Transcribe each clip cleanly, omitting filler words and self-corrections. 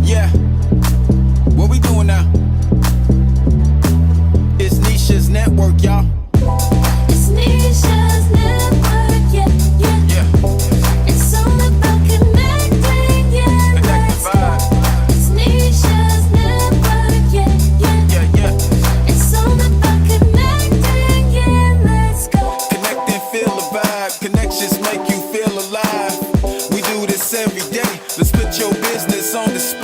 Yeah, what we doing now? It's Nisha's network, y'all. It's Nisha's network, yeah, yeah. Yeah, It's all about connecting, yeah. connect the Let's go. vibe. It's Nisha's network, yeah, yeah. Yeah, yeah. It's all about connecting, yeah. Let's go. Connect and feel the vibe. Connections make you feel alive. We do this every day. Let's put your business on display.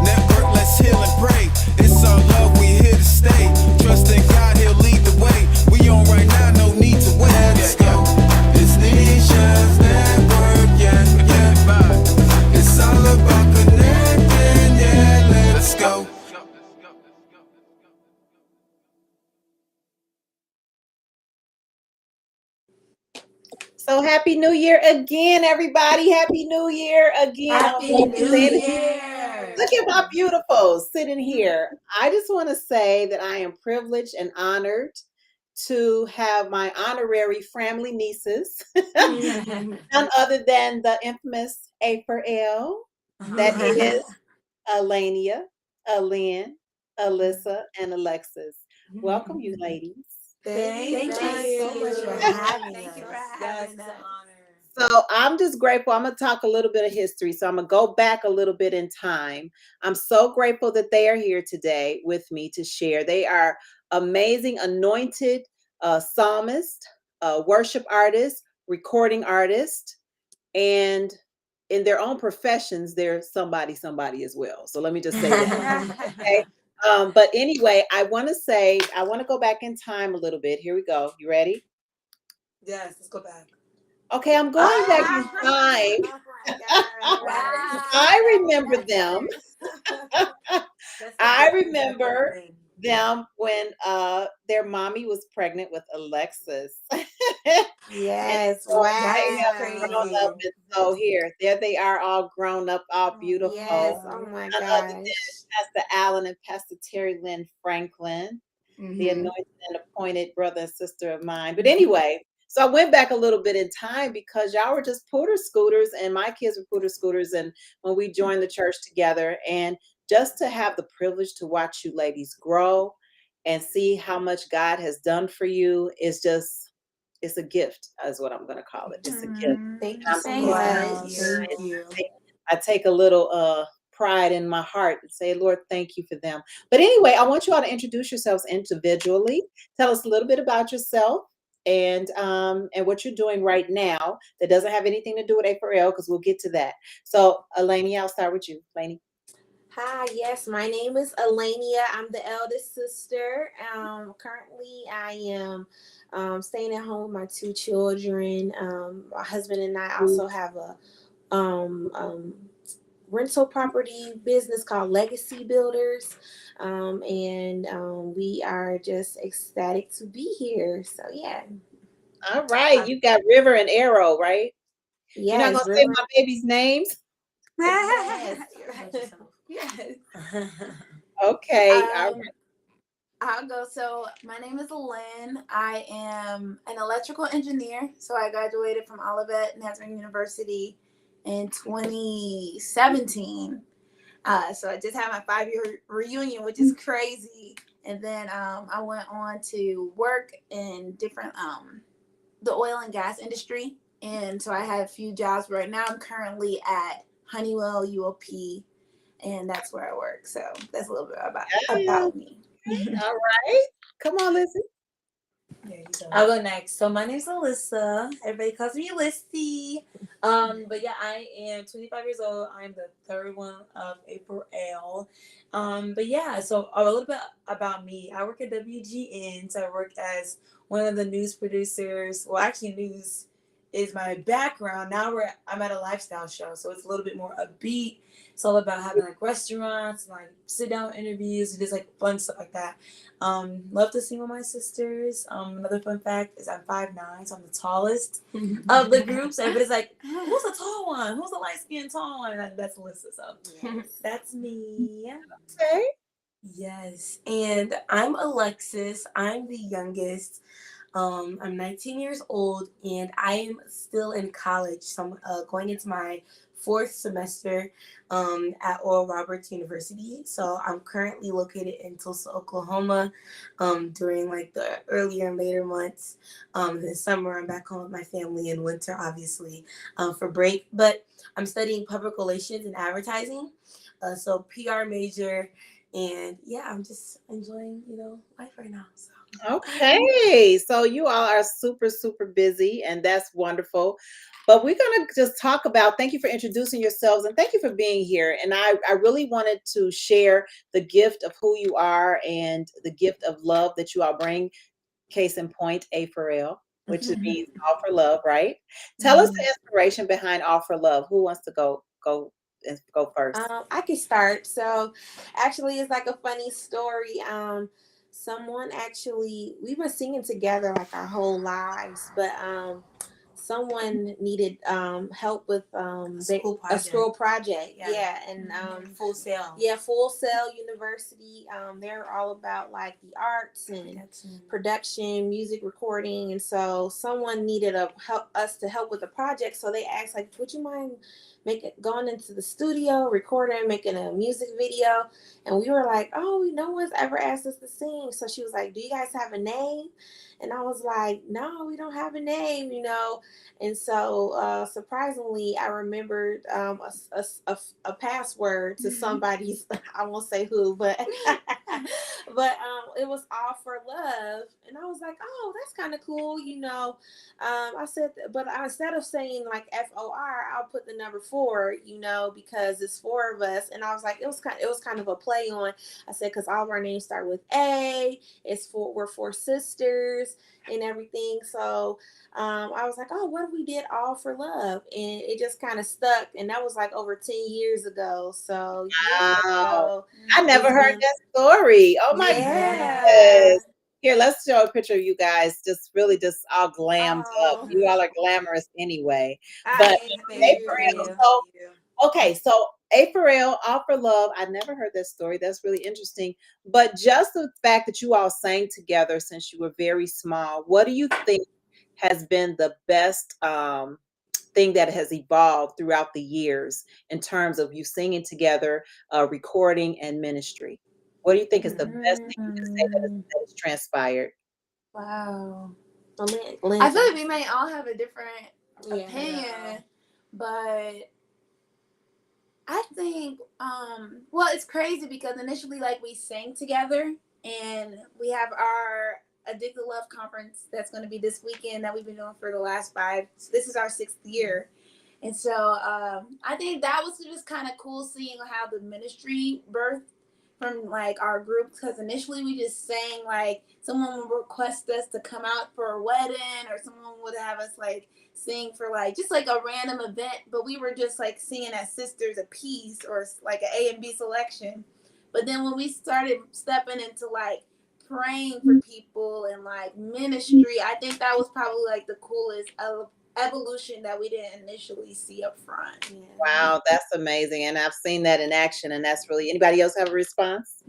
Network, let's heal and pray. It's our love, we here to stay. Trust in God, he'll lead the way. We on right now, no need to wait. Let's go. It's Nisha's network, yeah, yeah. It's all about connecting, yeah. Let's go. So happy New Year again, everybody. Happy New Year again. Happy New Year. Look at my beautifuls sitting here. I just want to say that I am privileged and honored to have my honorary family nieces, none other than the infamous A4L. That is Alania, Alyn, Alyssa, and Alexis. Welcome, you ladies. Thank you so much for having us. Thank you for having us. So I'm just grateful. I'm going to talk a little bit of history. So I'm going to go back a little bit in time. I'm so grateful that they are here today with me to share. They are amazing, anointed psalmist, worship artist, recording artist, and in their own professions, they're somebody as well. So let me just say that. Okay. But anyway, I want to go back in time a little bit. Here we go. You ready? Yes, let's go back. Okay, I'm going back in time. I remember them. I remember them when their mommy was pregnant with Alexis. Yes, So wow. they have grown up, and so there they are, all grown up, all beautiful. Yes, oh my None other than gosh. Pastor Allen and Pastor Terry Lynn Franklin, the anointed and appointed brother and sister of mine. But anyway, so I went back a little bit in time because y'all were just pooter scooters and my kids were pooter scooters. And when we joined the church together, and just to have the privilege to watch you ladies grow and see how much God has done for you is just, it's a gift, is what I'm going to call it. It's a gift. Thank you I'm so so glad. much. Thank you. I take a little pride in my heart and say, Lord, thank you for them. But anyway, I want you all to introduce yourselves individually. Tell us a little bit about yourself and what you're doing right now that doesn't have anything to do with A4L, because we'll get to that. So, Eleni, I'll start with you. Eleni. Hi, yes, my name is Alania. I'm the eldest sister. Currently, I am staying at home with my two children. My husband and I also have a rental property business called Legacy Builders. And we are just ecstatic to be here. So, yeah. All right. You got River and Arrow, right? Yes, You're not going to say my baby's names? Yes. Yes. Okay. All right. I'll go. So my name is Lynn. I am an electrical engineer. So I graduated from Olivet Nazarene University in 2017. So I just had my 5-year reunion, which is crazy. And then I went on to work in different the oil and gas industry. And so I had a few jobs. Right now I'm currently at Honeywell UOP, and that's where I work. So that's a little bit about me. All right. Come on, Lizzie. I'll go next. So my name's Alyssa. Everybody calls me Lissy. But yeah, I am 25 years old. I'm the third one of A4L. But yeah, so a little bit about me. I work at WGN. So I work as one of the news producers. Well, actually, news is my background. Now I'm at a lifestyle show, so it's a little bit more upbeat. It's all about having like restaurants and like sit down interviews and just like fun stuff like that. Love to sing with my sisters. Another fun fact is I'm 5'9", so I'm the tallest of the group. So everybody's like, who's the tall one? Who's the light-skinned tall one? And that's Alyssa. So that's me. Okay. Yes. And I'm Alexis. I'm the youngest. I'm 19 years old and I am still in college. So I'm going into my fourth semester at Oral Roberts University. So I'm currently located in Tulsa, Oklahoma. During like the earlier and later months, this summer I'm back home with my family. In winter, obviously, for break. But I'm studying public relations and advertising, so PR major, and yeah, I'm just enjoying life right now. So. Okay, so you all are super, super busy, and that's wonderful. But we're going to just talk about, thank you for introducing yourselves and thank you for being here. And I really wanted to share the gift of who you are and the gift of love that you all bring. Case in point, A4L, which means all for love, right? Tell us the inspiration behind all for love. Who wants to go first? I can start. So actually it's like a funny story. Someone actually we were singing together like our whole lives, but someone needed help with a school project. Yeah. And Full Sail. yeah, Full Sail University. They're all about like the arts and production, music recording, and so someone needed us to help with the project. So they asked like, would you mind going into the studio, recording, making a music video? And we were like, oh, no one's ever asked us to sing. So she was like, do you guys have a name? And I was like, no, we don't have a name, And so surprisingly, I remembered a password to somebody's, I won't say who, but but it was All for Love. And I was like, oh, that's kind of cool, I said, but instead of saying like FOR, I'll put the number 4, because it's 4 of us. And I was like, it was kind of a play on. I said, because all of our names start with A. We're 4 sisters and everything. So I was like, oh, what if we did All for Love? And it just kind of stuck. And that was like over 10 years ago. So yeah. Wow. So I never heard that story. Oh my yeah. goodness. Here, let's show a picture of you guys. Just really just all glammed up. Oh, You all are glamorous anyway. But I A thank for real. you. So okay, so A for real, All for Love. I never heard that story. That's really interesting. But just the fact that you all sang together since you were very small, what do you think has been the best thing that has evolved throughout the years in terms of you singing together, recording, and ministry? What do you think is the best thing you can say that has transpired? Wow. Lynn, I feel like we may all have a different yeah. opinion, but I think well, it's crazy because initially like we sang together and we have our Addicted Love conference that's going to be this weekend that we've been doing for the last 5. This is our 6th year. And so I think that was just kind of cool seeing how the ministry birthed from like our group, because initially we just sang like someone would request us to come out for a wedding, or someone would have us like sing for like just like a random event, but we were just like singing as sisters a piece or like an A and B selection. But then when we started stepping into like praying for people and like ministry, I think that was probably like the coolest evolution that we didn't initially see up front. Yeah. Wow, that's amazing. And I've seen that in action, and that's really, anybody else have a response?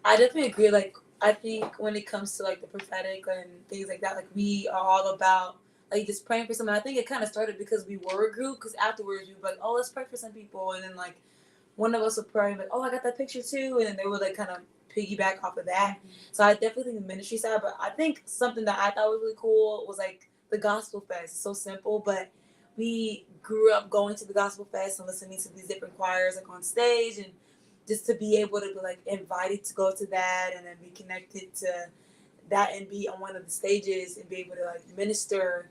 I definitely agree. Like, I think when it comes to like the prophetic and things like that, like we are all about like just praying for someone. I think it kind of started because we were a group, because afterwards we were like, oh, let's pray for some people. And then like one of us would pray, like, oh, I got that picture too. And then they would like kind of piggyback off of that. So I definitely think the ministry side, but I think something that I thought was really cool was like the gospel fest. It's so simple, but we grew up going to the gospel fest and listening to these different choirs like on stage, and just to be able to be like invited to go to that and then be connected to that and be on one of the stages and be able to like minister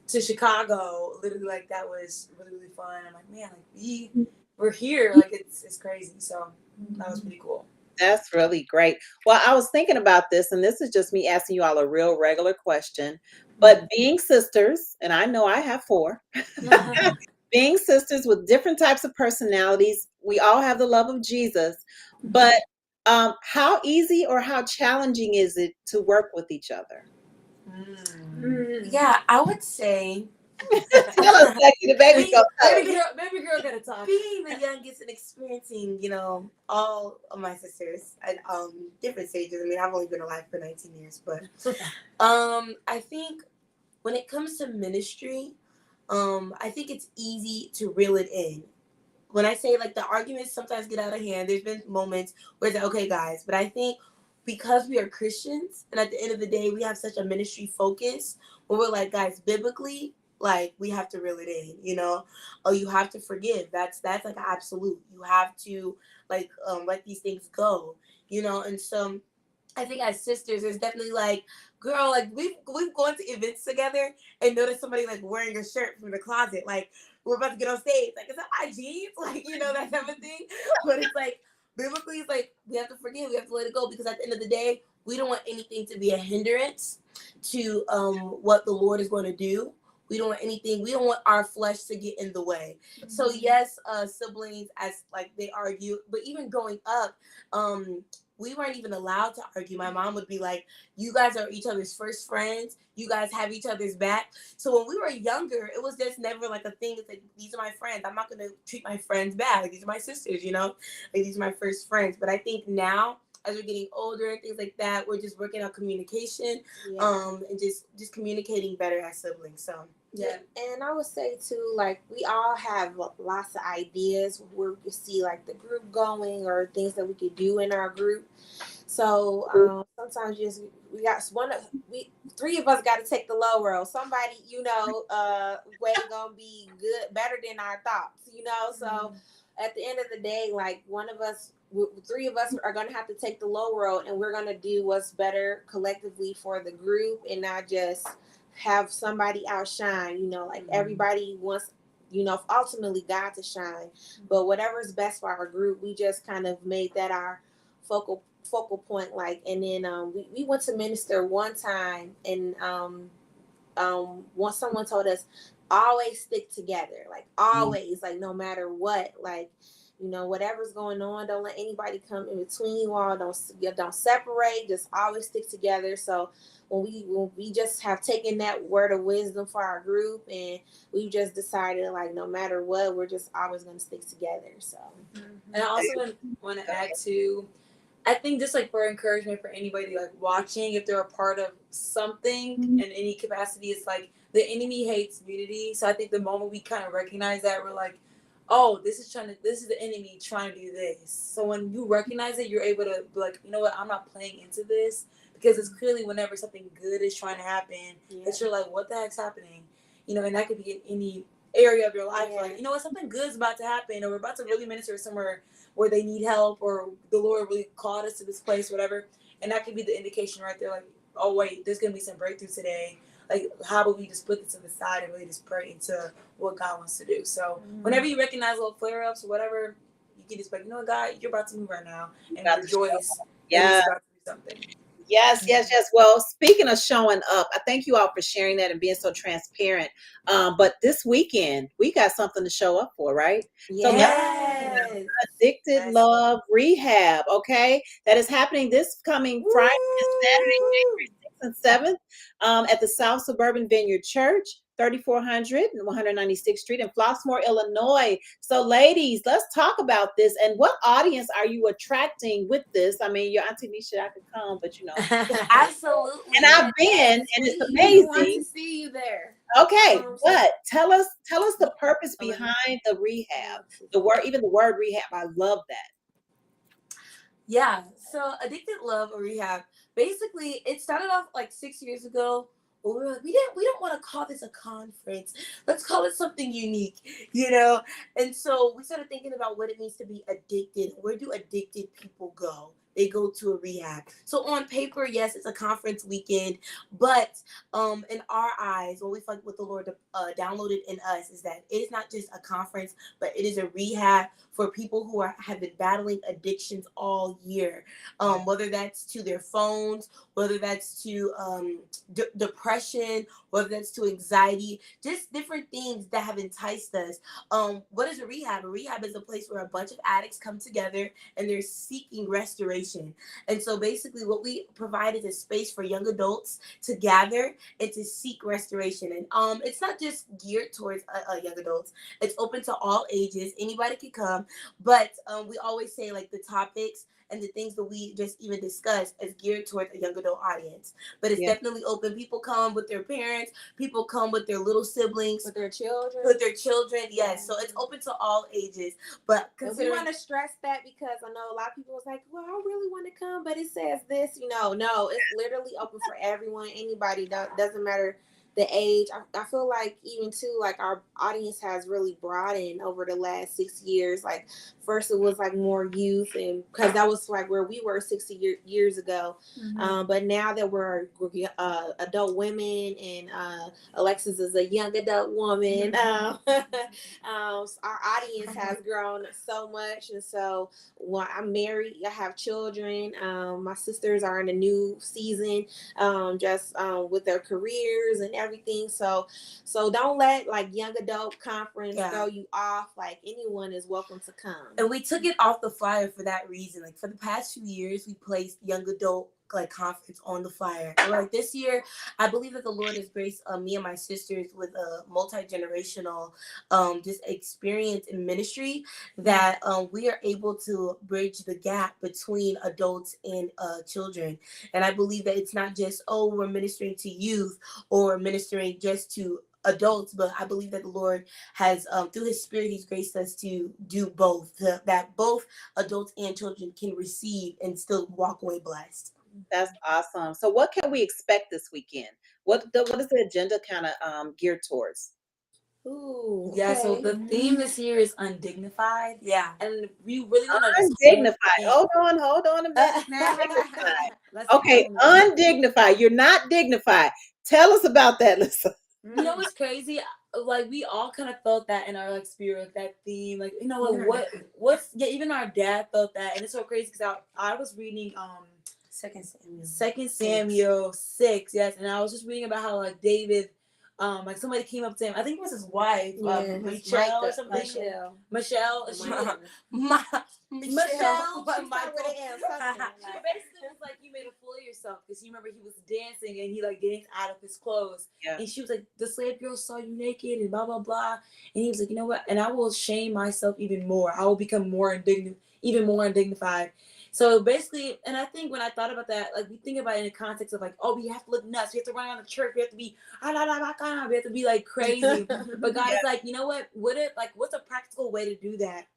to Chicago, literally, like that was really, really fun. I'm like, man, like we're here, like it's crazy. So that was pretty cool. That's really great. Well, I was thinking about this, and this is just me asking you all a real regular question. But being sisters, and I know I have 4, being sisters with different types of personalities, we all have the love of Jesus. But how easy or how challenging is it to work with each other? Yeah, I would say Tell us, Becky, the baby's gonna tell us. baby girl gotta talk. Being the youngest and experiencing, all of my sisters at different stages. I mean, I've only been alive for 19 years, but I think when it comes to ministry, I think it's easy to reel it in. When I say like the arguments sometimes get out of hand, there's been moments where it's like, okay, guys, but I think because we are Christians and at the end of the day, we have such a ministry focus where we're like, guys, biblically, like we have to reel it in, you know? Oh, you have to forgive. That's like an absolute. You have to like let these things go, you know? And so I think as sisters, there's definitely like, girl, like we've gone to events together and noticed somebody like wearing a shirt from the closet, like we're about to get on stage, like is that my jeans, like you know that type of thing. But it's like biblically, it's like we have to forgive, we have to let it go because at the end of the day, we don't want anything to be a hindrance to what the Lord is going to do. We don't want anything. We don't want our flesh to get in the way. So yes, siblings, as like they argue, but even growing up, we weren't even allowed to argue. My mom would be like, you guys are each other's first friends. You guys have each other's back. So when we were younger, it was just never like a thing. It's like, these are my friends. I'm not going to treat my friends bad. Like, these are my sisters, you know? Like, these are my first friends. But I think now, as we're getting older and things like that, we're just working on communication, and just communicating better as siblings. So, yeah. And I would say too, like we all have lots of ideas where we could see like the group going or things that we could do in our group. So sometimes just we got three of us got to take the low road. Somebody, you know, way gonna be good, better than our thoughts, you know. So at the end of the day, like three of us are gonna have to take the low road, and we're gonna do what's better collectively for the group, and not just have somebody outshine. You know, like everybody wants, you know, ultimately God to shine, but whatever's best for our group, we just kind of made that our focal point. Like, and then we went to minister one time, and once someone told us always stick together, like always, like no matter what, like you know whatever's going on, don't let anybody come in between you all. Don't separate. Just always stick together. So when we just have taken that word of wisdom for our group, and we just decided like no matter what, we're just always going to stick together. So, and I also want to add to, I think just like for encouragement for anybody like watching, if they're a part of something in any capacity, it's like the enemy hates unity. So I think the moment we kind of recognize that, we're like, oh, this is the enemy trying to do this. So when you recognize it, you're able to be like, you know what, I'm not playing into this, because it's clearly whenever something good is trying to happen, that you're like, what the heck's happening? You know, and that could be in any area of your life. Like, you know what, something good is about to happen, or we're about to really minister somewhere where they need help, or the Lord really called us to this place, whatever. And that could be the indication right there, like, oh wait, there's gonna be some breakthrough today. Like, how about we just put it to the side and really just pray into what God wants to do? So whenever you recognize little flare-ups or whatever, you can just be like, you know what, God, you're about to move right now, and rejoice. Yeah. It's about to do something. Yes. Well, speaking of showing up, I thank you all for sharing that and being so transparent. But this weekend, we got something to show up for, right? yes. So Addicted Love Rehab, okay? That is happening this coming Friday and Saturday, January 6th and 7th, at the South Suburban Vineyard Church, 3400 and 196th Street in Flossmoor, Illinois. So ladies, let's talk about this. And what audience are you attracting with this? I mean, your Auntie Nisha, I could come, but you know. Absolutely. And I've been, and it's We want amazing. to see you there. Okay, but tell us the purpose behind the rehab. Even the word rehab, I love that. Yeah. So Addicted Love or Rehab, basically it started off like 6 years ago. We were like, we don't want to call this a conference. Let's call it something unique, you know? And so we started thinking about what it means to be addicted. Where do addicted people go? They go to a rehab. So on paper, yes, it's a conference weekend, but in our eyes, what we felt what the Lord downloaded in us is that it is not just a conference, but it is a rehab for people who have been battling addictions all year, whether that's to their phones, whether that's to depression, whether that's to anxiety, just different things that have enticed us. What is a rehab? A rehab is a place where a bunch of addicts come together and they're seeking restoration. restoration. And so basically what we provide is a space for young adults to gather and to seek restoration. And it's not just geared towards young adults. It's open to all ages. Anybody can come. But we always say like the topics and the things that we just even discussed is geared towards a young adult audience. But it's Yeah. definitely open. People come with their parents. People come with their little siblings. With their children. With their children, yes. So it's open to all ages. But And we want to stress that because I know a lot of people was like, well, I really want to come, but it says this, no, it's literally open for everyone, anybody, doesn't matter the age. I feel like even too, like our audience has really broadened over the last 6 years. Like first it was like more youth, and because that was like where we were 60 years ago. But now that we're adult women, and Alexis is a young adult woman, our audience has grown so much. And so I'm married, I have children, my sisters are in a new season, just with their careers and everything. So don't let like young adult conference throw you off. Like anyone is welcome to come. And we took it off the flyer for that reason. Like for the past few years, we placed young adult like conference on the flyer. And like this year, I believe that the Lord has graced me and my sisters with a multi-generational just experience in ministry that we are able to bridge the gap between adults and children. And I believe that it's not just, oh, we're ministering to youth or ministering just to adults, but I believe that the Lord has through his spirit, he's graced us to do both, that both adults and children can receive and still walk away blessed. That's awesome. So what can we expect this weekend? What is the agenda kind of geared towards? Ooh, Yeah, so okay. the theme this year is undignified. Yeah. And we really want to Undignified. Hold on a minute. Undignified. Okay, undignified. You're not dignified. Tell us about that, Lisa. You know what's crazy? Like we all kind of felt that in our like spirit, that theme. Like, you know what's even our dad felt that. And it's so crazy because I was reading Second Samuel 6, yes, and I was just reading about how like David, like somebody came up to him. I think it was his wife, Michelle or something. Michelle. Michelle. But basically it was like, you made a fool of yourself, because you remember he was dancing and he like danced out of his clothes. Yeah. And she was like, the slave girl saw you naked and blah blah blah. And he was like, you know what? And I will shame myself even more. I will become even more undignified. So basically, and I think when I thought about that, like we think about it in the context of like, oh, we have to look nuts. We have to run around the church. We have to be, we have to be like crazy. But God is like, you know what? What's a practical way to do that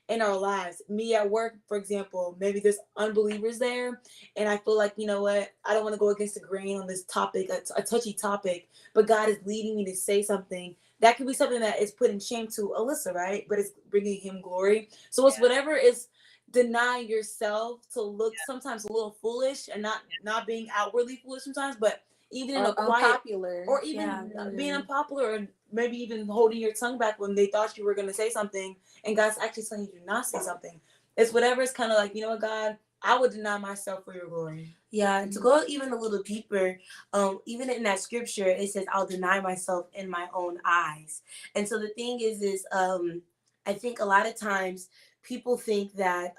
in our lives? Me at work, for example, maybe there's unbelievers there. And I feel like, you know what? I don't want to go against the grain on this topic, a touchy topic. But God is leading me to say something. That could be something that is putting shame to Alyssa, right? But it's bringing him glory. So it's whatever is denying yourself to look sometimes a little foolish, and not being outwardly foolish sometimes, but even in a quiet, unpopular, or even being unpopular, and maybe even holding your tongue back when they thought you were going to say something and God's actually telling you to not say something. It's whatever. It's kind of like, you know what, God, I would deny myself for your glory. Yeah, and to go even a little deeper, even in that scripture, it says, I'll deny myself in my own eyes. And so the thing is I think a lot of times people think that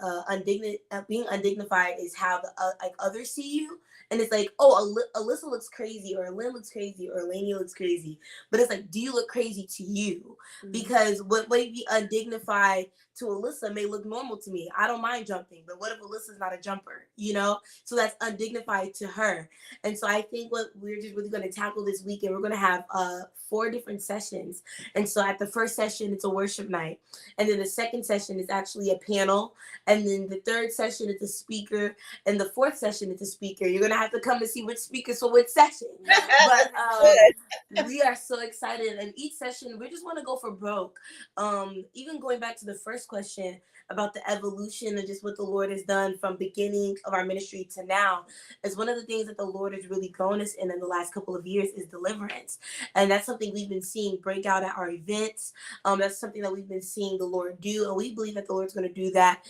being undignified is how like others see you. And it's like, oh, Alyssa looks crazy, or Lynn looks crazy, or Eleni looks crazy. But it's like, do you look crazy to you? Mm-hmm. Because what may be undignified to Alyssa may look normal to me. I don't mind jumping, but what if Alyssa's not a jumper, you know? So that's undignified to her. And so I think what we're just really going to tackle this weekend, we're going to have 4 different sessions. And so at the first session, it's a worship night. And then the second session is actually a panel. And then the third session is a speaker. And the fourth session is a speaker. You're going to have to come to see which speakers for which session. But we are so excited. And each session, we just want to go for broke. Even going back to the first question about the evolution and just what the Lord has done from beginning of our ministry to now, is one of the things that the Lord has really grown us in the last couple of years is deliverance. And that's something we've been seeing break out at our events. That's something that we've been seeing the Lord do. And we believe that the Lord's going to do that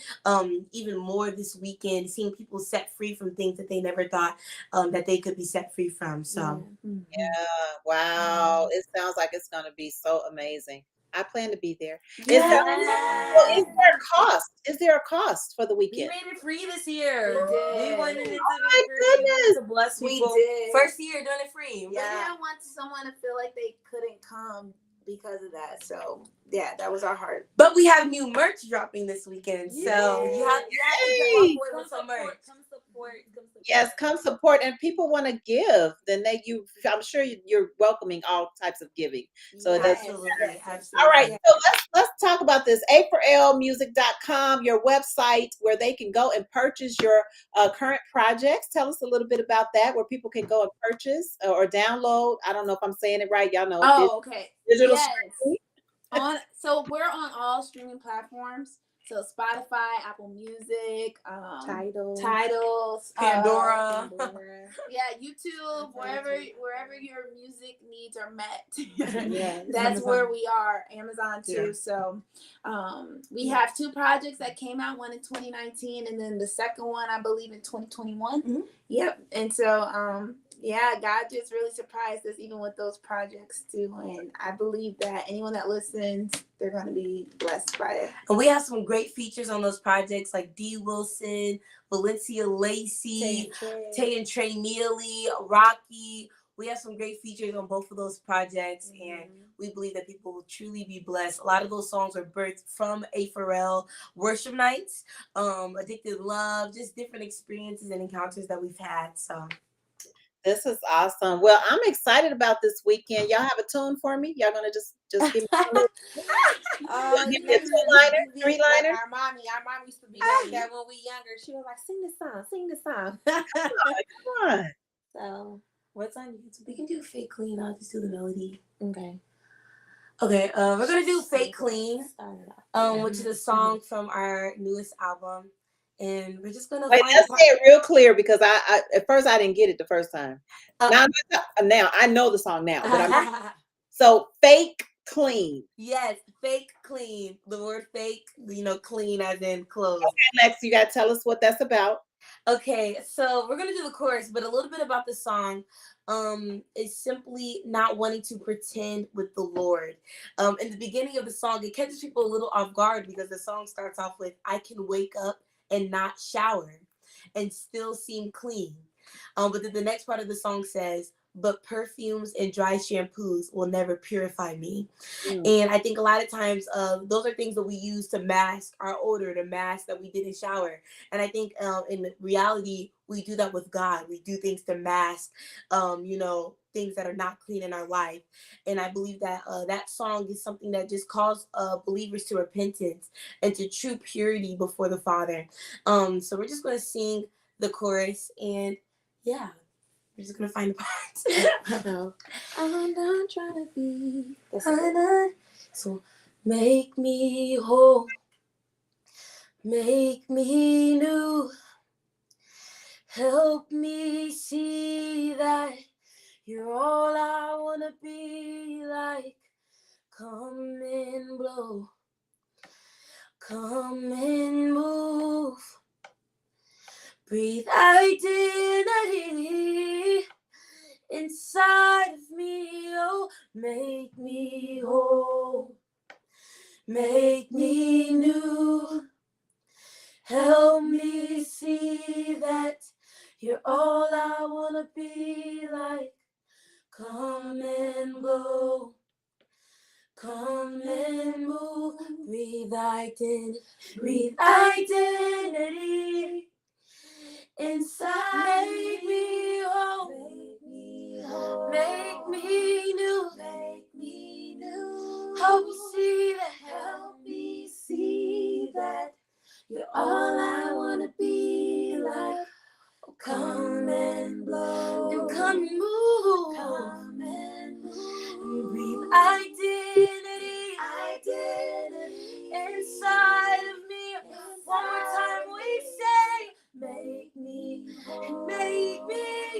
even more this weekend, seeing people set free from things that they never thought that they could be set free from. So, yeah. Wow. It sounds like it's going to be so amazing. I plan to be there. Is there, well, Yes. is there a cost? Is there a cost for the We weekend? made it free this year. We We did. wanted it to be My free. We wanted goodness. to bless We people. did. First year doing it free. We didn't want someone to feel like they couldn't come because of that. So yeah, that was our heart. But we have new merch dropping this weekend, so you have to Yay. walk away with some merch. Come support. Yes, come support, and people want to give. Then I'm sure you're welcoming all types of giving. So it doesn't. Absolutely, absolutely. All right, so let's talk about this. A4Lmusic.com, your website where they can go and purchase your current projects. Tell us a little bit about that, where people can go and purchase or download. I don't know if I'm saying it right. Y'all know. Oh, okay. Digital Yes. streaming. So we're on all streaming platforms. So Spotify, Apple Music, titles, Pandora. Yeah, YouTube, wherever your music needs are met. Yeah, That's Amazon. where we are. Amazon too. Yeah. So we have two projects that came out, one in 2019 and then the second one I believe in 2021. Mhm. Yep. And so yeah, God just really surprised us even with those projects too. And I believe that anyone that listens, they're going to be blessed by it. And we have some great features on those projects like D. Wilson, Valencia Lacey, Tay and Trey Neely, Rocky. We have some great features on both of those projects, and we believe that people will truly be blessed. A lot of those songs are birthed from A4L worship nights, Addicted Love, just different experiences and encounters that we've had. So This is awesome. Well, I'm excited about this weekend. Y'all have a tune for me? Y'all gonna just give me a little, give me a two-liner, three-liner? Our mommy used to be like that when we younger. She was like, sing this song. Come on. So what's on YouTube? we can do Fake Clean. I'll just do the melody. Okay. Okay, we're gonna do Fake Clean, Start it off. which is a song from our newest album, and we're just gonna Wait, find let's say it real clear because I at first I didn't get it the first time. Now I know the song now, but so Fake Clean. Yes, Fake Clean. The word fake, clean as in clothes. Okay, Lex, you gotta tell us what that's about. Okay, so we're gonna do the chorus, but a little bit about the song is simply not wanting to pretend with the Lord. In the beginning of the song, it catches people a little off guard because the song starts off with "I can wake up and not shower and still seem clean." But then the next part of the song says, "But perfumes and dry shampoos will never purify me." And I think a lot of times those are things that we use to mask our odor, to mask that we didn't shower. And I think in reality, we do that with God. We do things to mask, things that are not clean in our life. And I believe that that song is something that just calls believers to repentance and to true purity before the Father. So we're just going to sing the chorus, and yeah, we're just going to find the parts. I'm not trying to be. So make me whole, make me new, help me see that you're all I want to be like. Come and blow, come and move, breathe identity inside of me. Oh, make me whole, make me new, help me see that you're all I wanna be like. Come and blow, come and move, breathe identity inside. Make me whole, make me new, help me see that you're all I wanna be like. Oh, come and blow, and come and move, and breathe identity inside of me. One more time we say, make me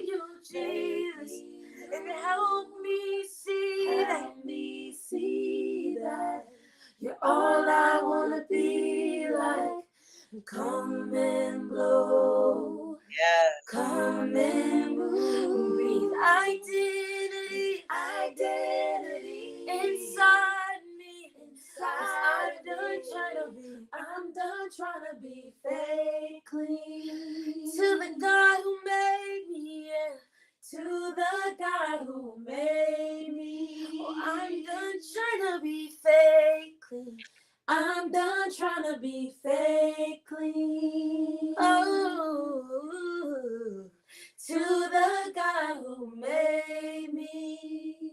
you, Jesus, and help me see that you're all I wanna be like. Come and blow, Yes. come and move, breathe identity inside me. to be fake clean. To the God who made me, yeah. To the God who made me. Oh, I'm done trying to be fake clean. I'm done trying to be fake clean. Oh, to the God who made me.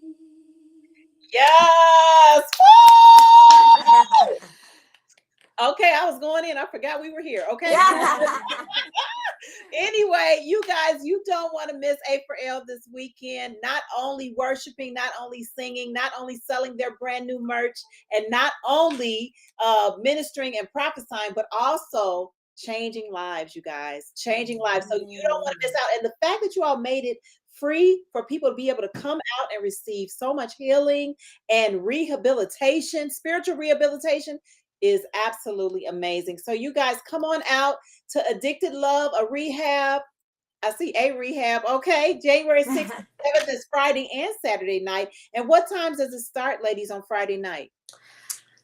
Yes. Woo! Okay, I was going in. I forgot we were here. Okay. Anyway, you guys, you don't want to miss A4L this weekend. Not only worshiping, not only singing, not only selling their brand new merch, and not only ministering and prophesying, but also changing lives, you guys. Changing lives. So you don't want to miss out. And the fact that you all made it free for people to be able to come out and receive so much healing and rehabilitation, spiritual rehabilitation, is absolutely amazing. So you guys come on out to Addicted Love, a rehab. I see a rehab. Okay. January 6th and 7th is Friday and Saturday night. And what times does it start, ladies, on Friday night?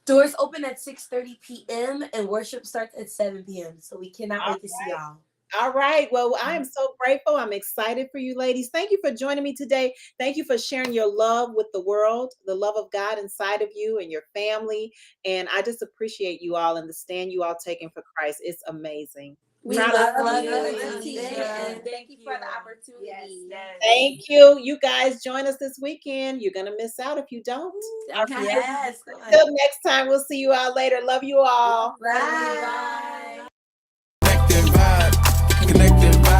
Doors open at 6:30 p.m. and worship starts at 7 p.m. So we cannot wait to see y'all. All right. Well, I am so grateful. I'm excited for you ladies. Thank you for joining me today. Thank you for sharing your love with the world, the love of God inside of you and your family. And I just appreciate you all and the stand you all taking for Christ. It's amazing. We Proud love of you, Leticia, and thank you for the opportunity. Yes. Thank you. You guys join us this weekend. You're going to miss out if you don't. Yes. Until next time, we'll see you all later. Love you all. Bye.